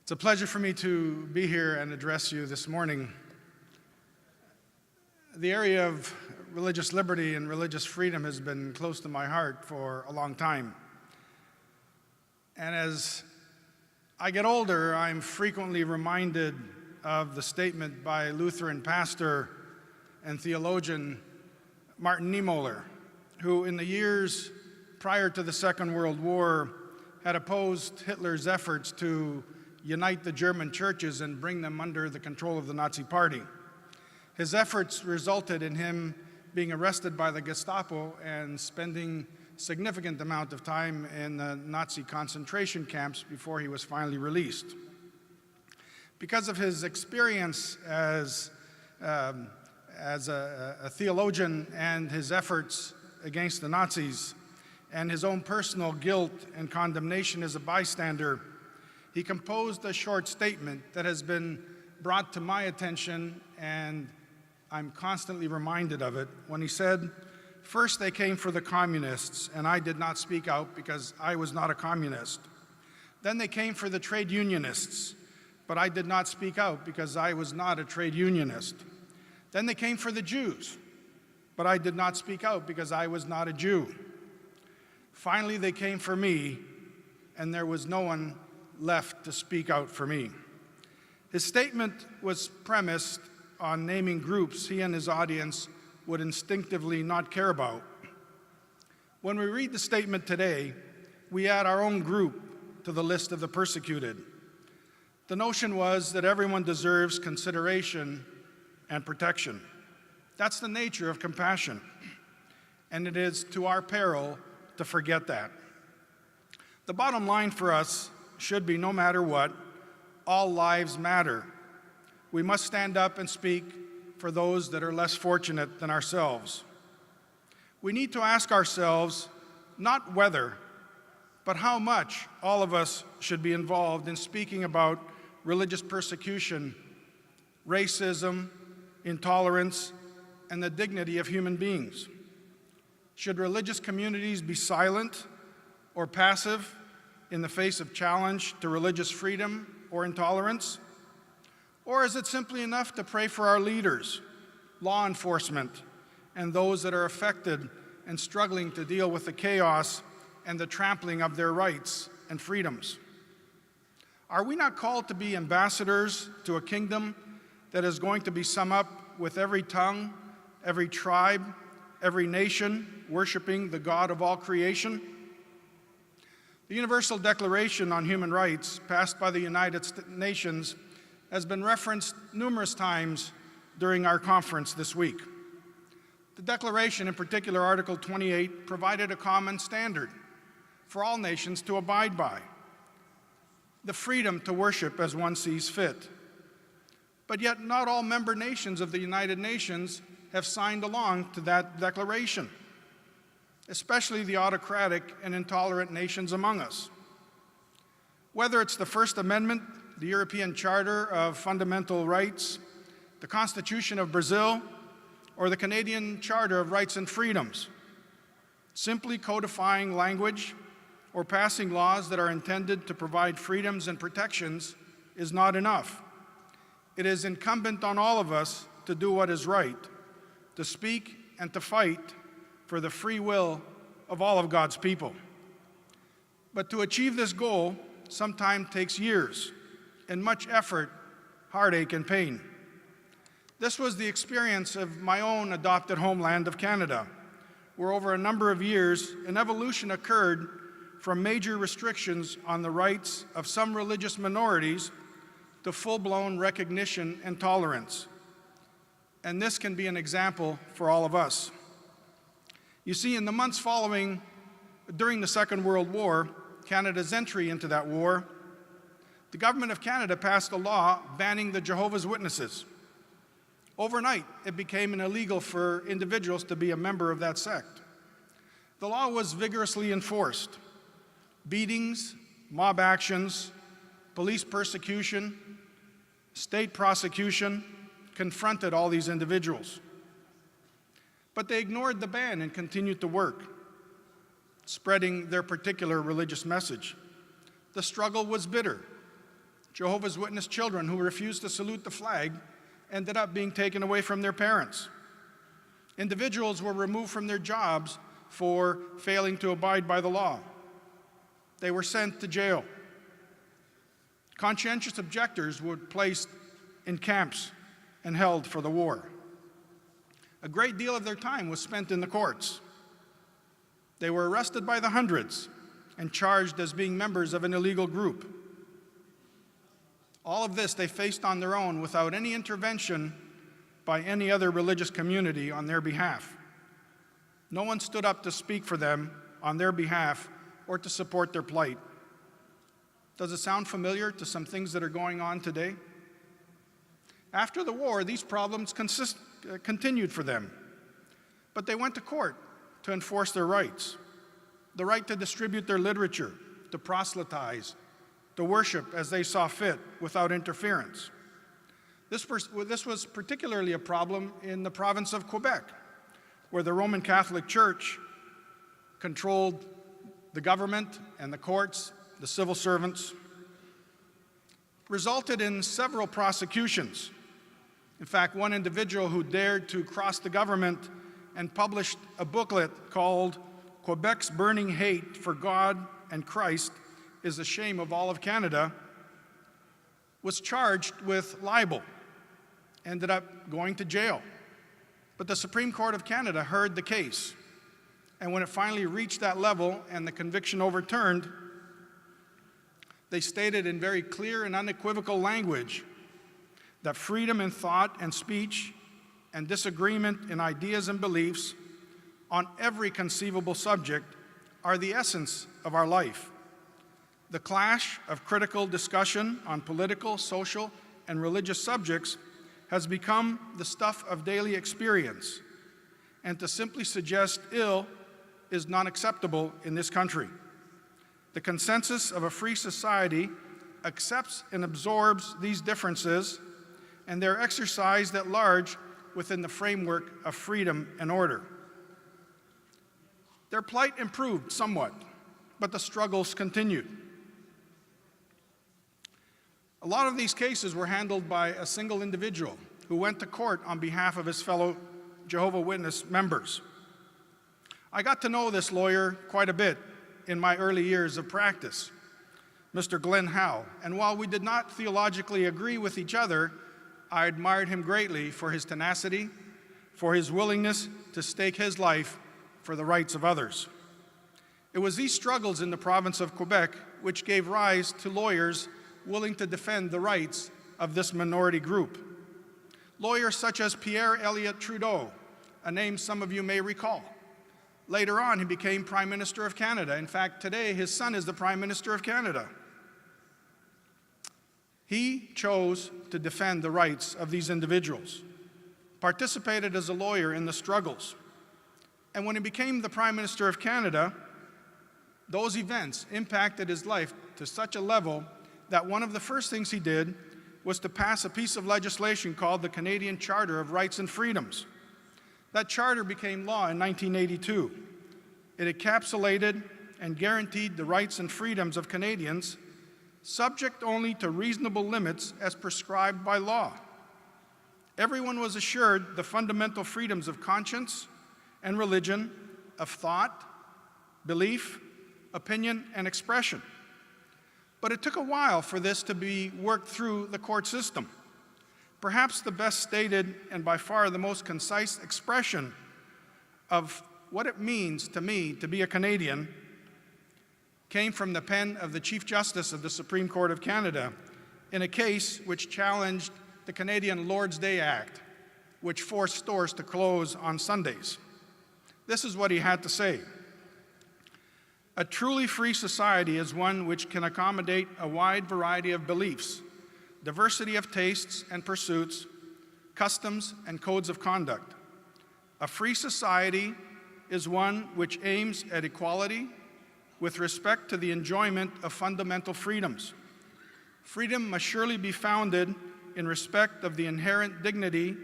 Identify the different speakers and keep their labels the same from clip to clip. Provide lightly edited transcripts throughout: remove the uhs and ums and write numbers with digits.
Speaker 1: It's a pleasure for me to be here and address you this morning. The area of religious liberty and religious freedom has been close to my heart for a long time. And as I get older, I'm frequently reminded of the statement by Lutheran pastor and theologian Martin Niemöller, who in the years prior to the Second World War had opposed Hitler's efforts to unite the German churches and bring them under the control of the Nazi Party. His efforts resulted in him being arrested by the Gestapo and spending a significant amount of time in the Nazi concentration camps before he was finally released. Because of his experience as a theologian and his efforts against the Nazis and his own personal guilt and condemnation as a bystander, he composed a short statement that has been brought to my attention, and I'm constantly reminded of it, when he said, "First they came for the communists, and I did not speak out because I was not a communist. Then they came for the trade unionists, but I did not speak out because I was not a trade unionist. Then they came for the Jews, but I did not speak out because I was not a Jew. Finally, they came for me, and there was no one left to speak out for me." His statement was premised on naming groups he and his audience would instinctively not care about. When we read the statement today, we add our own group to the list of the persecuted. The notion was that everyone deserves consideration and protection. That's the nature of compassion, and it is to our peril to forget that. The bottom line for us should be, no matter what, all lives matter. We must stand up and speak for those that are less fortunate than ourselves. We need to ask ourselves not whether, but how much all of us should be involved in speaking about religious persecution, racism, intolerance, and the dignity of human beings. Should religious communities be silent or passive in the face of challenge to religious freedom or intolerance? Or is it simply enough to pray for our leaders, law enforcement, and those that are affected and struggling to deal with the chaos and the trampling of their rights and freedoms? Are we not called to be ambassadors to a kingdom that is going to be summed up with every tongue, every tribe, every nation worshiping the God of all creation? The Universal Declaration on Human Rights, passed by the United Nations, has been referenced numerous times during our conference this week. The Declaration, in particular Article 28, provided a common standard for all nations to abide by: the freedom to worship as one sees fit. But yet not all member nations of the United Nations have signed along to that declaration, especially the autocratic and intolerant nations among us. Whether it's the First Amendment, the European Charter of Fundamental Rights, the Constitution of Brazil, or the Canadian Charter of Rights and Freedoms, simply codifying language or passing laws that are intended to provide freedoms and protections is not enough. It is incumbent on all of us to do what is right, to speak and to fight for the free will of all of God's people. But to achieve this goal sometimes takes years and much effort, heartache, and pain. This was the experience of my own adopted homeland of Canada, where over a number of years an evolution occurred from major restrictions on the rights of some religious minorities to full-blown recognition and tolerance. And this can be an example for all of us. You see, in the months following, during the Second World War, Canada's entry into that war, the government of Canada passed a law banning the Jehovah's Witnesses. Overnight, it became illegal for individuals to be a member of that sect. The law was vigorously enforced. Beatings, mob actions, police persecution, state prosecution confronted all these individuals. But they ignored the ban and continued to work, spreading their particular religious message. The struggle was bitter. Jehovah's Witness children who refused to salute the flag ended up being taken away from their parents. Individuals were removed from their jobs for failing to abide by the law. They were sent to jail. Conscientious objectors were placed in camps and held for the war. A great deal of their time was spent in the courts. They were arrested by the hundreds and charged as being members of an illegal group. All of this they faced on their own without any intervention by any other religious community on their behalf. No one stood up to speak for them on their behalf or to support their plight. Does it sound familiar to some things that are going on today? After the war, these problems continued for them, but they went to court to enforce their rights. The right to distribute their literature, to proselytize, to worship as they saw fit without interference. This was particularly a problem in the province of Quebec, where the Roman Catholic Church controlled the government and the courts, the civil servants, resulted in several prosecutions. In fact, one individual who dared to cross the government and published a booklet called "Quebec's Burning Hate for God and Christ is the Shame of All of Canada" was charged with libel, ended up going to jail. But the Supreme Court of Canada heard the case, and when it finally reached that level and the conviction overturned, they stated in very clear and unequivocal language that freedom in thought and speech and disagreement in ideas and beliefs on every conceivable subject are the essence of our life. The clash of critical discussion on political, social, and religious subjects has become the stuff of daily experience, and to simply suggest ill is not acceptable in this country. The consensus of a free society accepts and absorbs these differences, and they're exercised at large within the framework of freedom and order. Their plight improved somewhat, but the struggles continued. A lot of these cases were handled by a single individual who went to court on behalf of his fellow Jehovah's Witness members. I got to know this lawyer quite a bit in my early years of practice, Mr. Glenn Howe, and while we did not theologically agree with each other, I admired him greatly for his tenacity, for his willingness to stake his life for the rights of others. It was these struggles in the province of Quebec which gave rise to lawyers willing to defend the rights of this minority group. Lawyers such as Pierre Elliott Trudeau, a name some of you may recall. Later on, he became Prime Minister of Canada. In fact, today, his son is the Prime Minister of Canada. He chose to defend the rights of these individuals, participated as a lawyer in the struggles. And when he became the Prime Minister of Canada, those events impacted his life to such a level that one of the first things he did was to pass a piece of legislation called the Canadian Charter of Rights and Freedoms. That charter became law in 1982. It encapsulated and guaranteed the rights and freedoms of Canadians, subject only to reasonable limits as prescribed by law. Everyone was assured the fundamental freedoms of conscience and religion, of thought, belief, opinion, and expression. But it took a while for this to be worked through the court system. Perhaps the best stated and by far the most concise expression of what it means to me to be a Canadian came from the pen of the Chief Justice of the Supreme Court of Canada in a case which challenged the Canadian Lord's Day Act, which forced stores to close on Sundays. This is what he had to say. A truly free society is one which can accommodate a wide variety of beliefs, diversity of tastes and pursuits, customs and codes of conduct. A free society is one which aims at equality with respect to the enjoyment of fundamental freedoms. Freedom must surely be founded in respect of the inherent dignity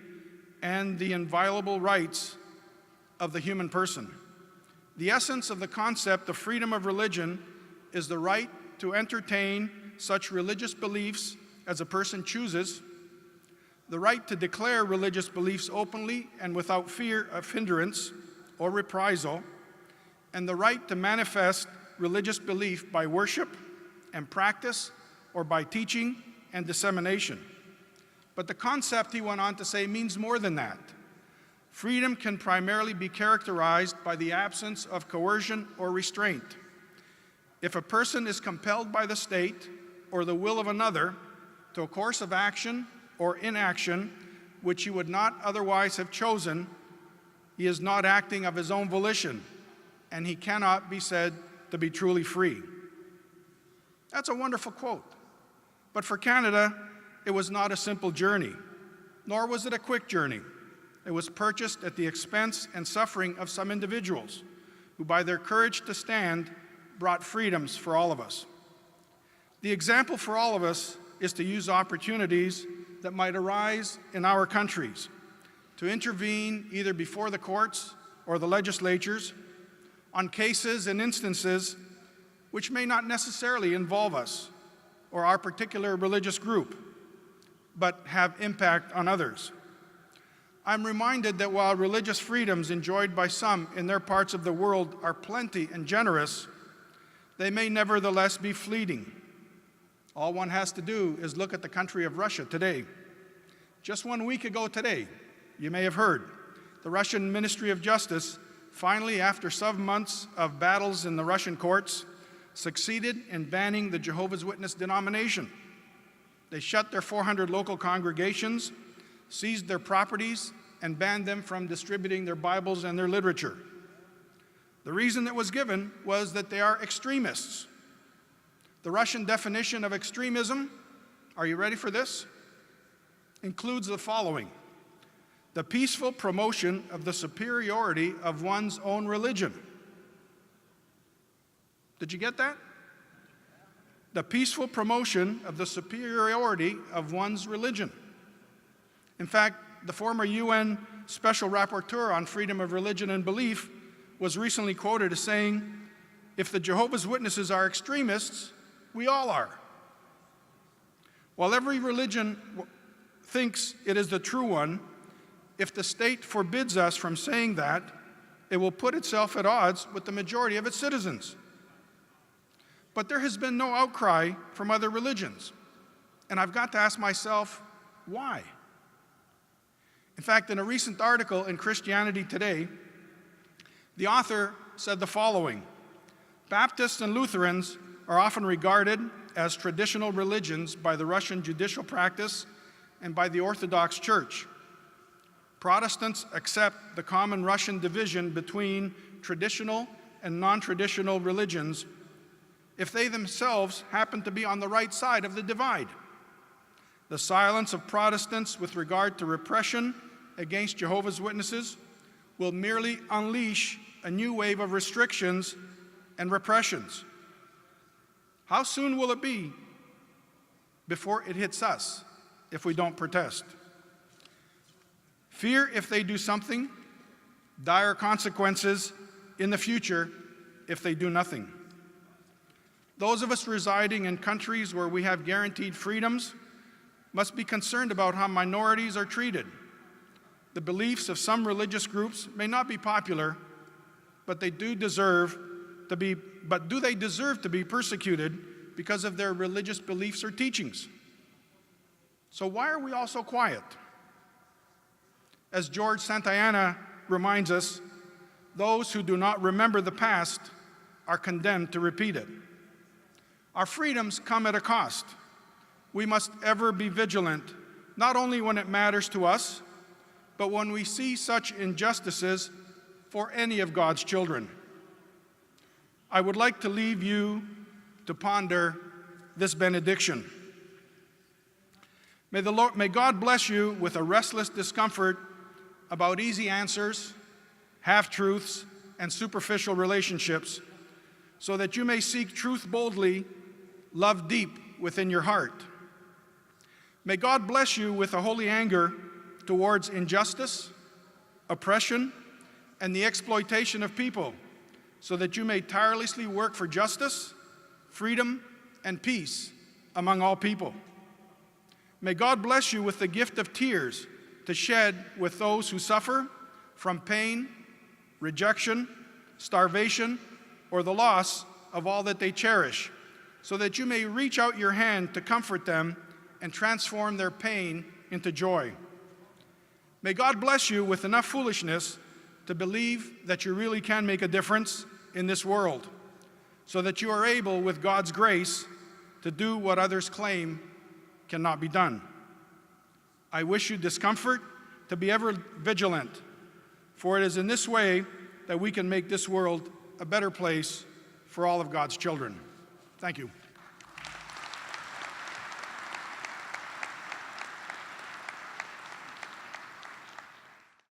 Speaker 1: and the inviolable rights of the human person. The essence of the concept of freedom of religion is the right to entertain such religious beliefs as a person chooses, the right to declare religious beliefs openly and without fear of hindrance or reprisal, and the right to manifest religious belief by worship and practice or by teaching and dissemination. But the concept, he went on to say, means more than that. Freedom can primarily be characterized by the absence of coercion or restraint. If a person is compelled by the state or the will of another to a course of action or inaction which he would not otherwise have chosen, he is not acting of his own volition, and he cannot be said to be truly free. That's a wonderful quote. But for Canada, it was not a simple journey, nor was it a quick journey. It was purchased at the expense and suffering of some individuals who, by their courage to stand, brought freedoms for all of us. The example for all of us is to use opportunities that might arise in our countries to intervene either before the courts or the legislatures on cases and instances which may not necessarily involve us or our particular religious group, but have impact on others. I'm reminded that while religious freedoms enjoyed by some in their parts of the world are plenty and generous, they may nevertheless be fleeting. All one has to do is look at the country of Russia today. Just 1 week ago today, you may have heard, the Russian Ministry of Justice finally, after some months of battles in the Russian courts, succeeded in banning the Jehovah's Witness denomination. They shut their 400 local congregations, seized their properties, and banned them from distributing their Bibles and their literature. The reason that was given was that they are extremists. The Russian definition of extremism, are you ready for this? Includes the following: the peaceful promotion of the superiority of one's own religion. Did you get that? The peaceful promotion of the superiority of one's religion. In fact, the former UN Special Rapporteur on Freedom of Religion and Belief was recently quoted as saying, "If the Jehovah's Witnesses are extremists, we all are." While every religion thinks it is the true one, if the state forbids us from saying that, it will put itself at odds with the majority of its citizens. But there has been no outcry from other religions, and I've got to ask myself, why? In fact, in a recent article in Christianity Today, the author said the following: Baptists and Lutherans are often regarded as traditional religions by the Russian judicial practice and by the Orthodox Church. Protestants accept the common Russian division between traditional and non-traditional religions if they themselves happen to be on the right side of the divide. The silence of Protestants with regard to repression against Jehovah's Witnesses will merely unleash a new wave of restrictions and repressions. How soon will it be before it hits us if we don't protest? Fear if they do something, dire consequences in the future if they do nothing. Those of us residing in countries where we have guaranteed freedoms must be concerned about how minorities are treated. The beliefs of some religious groups may not be popular, but do they deserve to be persecuted because of their religious beliefs or teachings? So why are we all so quiet? As George Santayana reminds us, those who do not remember the past are condemned to repeat it. Our freedoms come at a cost. We must ever be vigilant, not only when it matters to us, but when we see such injustices for any of God's children. I would like to leave you to ponder this benediction. May God bless you with a restless discomfort about easy answers, half-truths, and superficial relationships, so that you may seek truth boldly, love deep within your heart. May God bless you with a holy anger towards injustice, oppression, and the exploitation of people, so that you may tirelessly work for justice, freedom, and peace among all people. May God bless you with the gift of tears to shed with those who suffer from pain, rejection, starvation, or the loss of all that they cherish, so that you may reach out your hand to comfort them and transform their pain into joy. May God bless you with enough foolishness to believe that you really can make a difference in this world, so that you are able, with God's grace, to do what others claim cannot be done. I wish you discomfort, to be ever vigilant, for it is in this way that we can make this world a better place for all of God's children. Thank you.